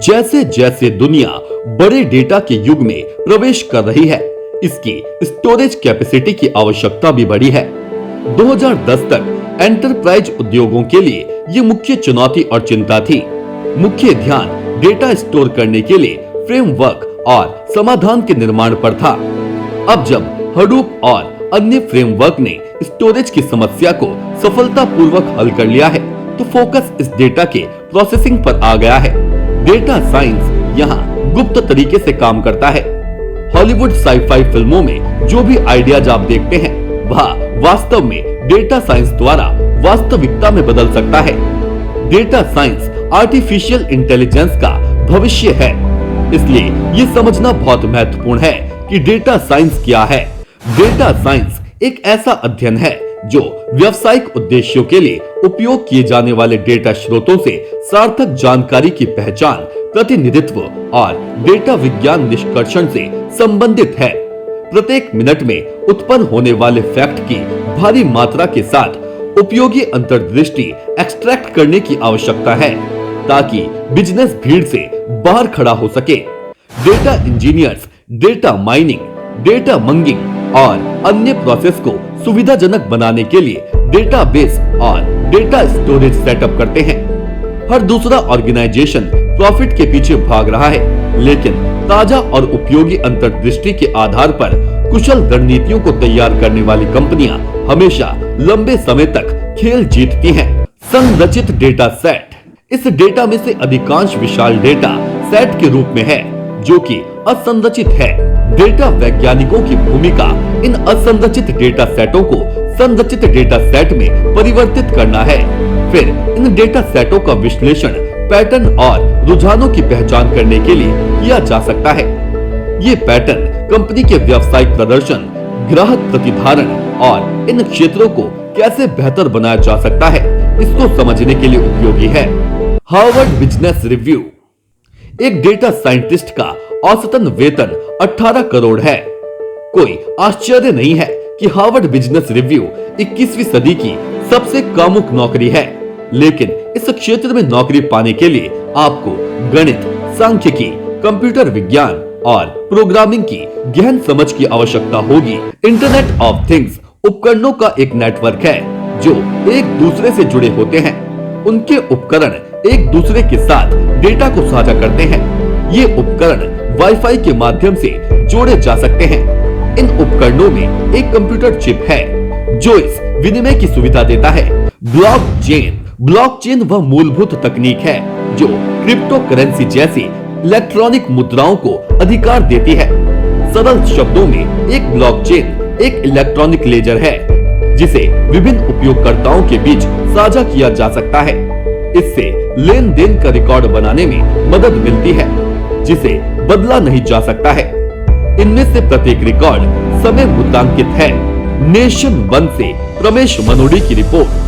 जैसे जैसे दुनिया बड़े डेटा के युग में प्रवेश कर रही है, इसकी स्टोरेज कैपेसिटी की आवश्यकता भी बढ़ी है। 2010 तक एंटरप्राइज उद्योगों के लिए ये मुख्य चुनौती और चिंता थी। मुख्य ध्यान डेटा स्टोर करने के लिए फ्रेमवर्क और समाधान के निर्माण पर था। अब जब हडूप और अन्य फ्रेमवर्क ने स्टोरेज की समस्या को सफलतापूर्वक हल कर लिया है, तो फोकस इस डेटा के प्रोसेसिंग पर आ गया है। डेटा साइंस यहाँ गुप्त तरीके से काम करता है। हॉलीवुड साई-फाई फिल्मों में जो भी आइडियाज आप देखते हैं, वह वास्तव में डेटा साइंस द्वारा वास्तविकता में बदल सकता है। डेटा साइंस आर्टिफिशियल इंटेलिजेंस का भविष्य है, इसलिए ये समझना बहुत महत्वपूर्ण है कि डेटा साइंस क्या है। डेटा साइंस एक ऐसा अध्ययन है जो व्यावसायिक उद्देश्यों के लिए उपयोग किए जाने वाले डेटा स्रोतों से सार्थक जानकारी की पहचान, प्रतिनिधित्व और डेटा विज्ञान निष्कर्षण से संबंधित है। प्रत्येक मिनट में उत्पन्न होने वाले फैक्ट की भारी मात्रा के साथ उपयोगी अंतर्दृष्टि एक्सट्रैक्ट करने की आवश्यकता है, ताकि बिजनेस भीड़ से बाहर खड़ा हो सके। Data engineers data mining, data munging और अन्य प्रोसेस को सुविधाजनक बनाने के लिए डेटाबेस और डेटा स्टोरेज सेटअप करते हैं। हर दूसरा ऑर्गेनाइजेशन प्रॉफिट के पीछे भाग रहा है, लेकिन ताजा और उपयोगी अंतर्दृष्टि के आधार पर कुशल रणनीतियों को तैयार करने वाली कंपनियां हमेशा लंबे समय तक खेल जीतती हैं। संरचित डेटा सेट, इस डेटा में से अधिकांश विशाल डेटा सेट के रूप में है, जो कि असंरचित है। डेटा वैज्ञानिकों की भूमिका इन असंरचित डेटा सेटों को संरचित डेटा सेट में परिवर्तित करना है। फिर इन डेटा सेटों का विश्लेषण, पैटर्न और रुझानों की पहचान करने के लिए किया जा सकता है। ये पैटर्न कंपनी के व्यावसायिक प्रदर्शन, ग्राहक प्रतिधारण और इन क्षेत्रों को कैसे बेहतर बनाया जा सकता है, इसको समझने के लिए उपयोगी है। हार्वर्ड बिजनेस रिव्यू, एक डेटा साइंटिस्ट का औसतन वेतन 18 करोड़ है। कोई आश्चर्य नहीं है कि हार्वर्ड बिजनेस रिव्यू 21वीं सदी की सबसे कामुक नौकरी है, लेकिन इस क्षेत्र में नौकरी पाने के लिए आपको गणित, सांख्यिकी, कंप्यूटर विज्ञान और प्रोग्रामिंग की गहन समझ की आवश्यकता होगी। इंटरनेट ऑफ थिंग्स उपकरणों का एक नेटवर्क है जो एक दूसरे से जुड़े होते हैं। उनके उपकरण एक दूसरे के साथ डेटा को साझा करते हैं। ये उपकरण वाईफाई के माध्यम से जोड़े जा सकते हैं। इन उपकरणों में एक कंप्यूटर चिप है जो इस विनिमय की सुविधा देता है। ब्लॉकचेन वह मूलभूत तकनीक है जो क्रिप्टो करेंसी जैसी इलेक्ट्रॉनिक मुद्राओं को अधिकार देती है। सरल शब्दों में एक ब्लॉकचेन एक इलेक्ट्रॉनिक लेजर है जिसे विभिन्न उपयोगकर्ताओं के बीच साझा किया जा सकता है। इससे लेन देन का रिकॉर्ड बनाने में मदद मिलती है जिसे बदला नहीं जा सकता है। इनमें से प्रत्येक रिकॉर्ड समय मुद्रांकित है। नेशन वन से रमेश मनोड़ी की रिपोर्ट।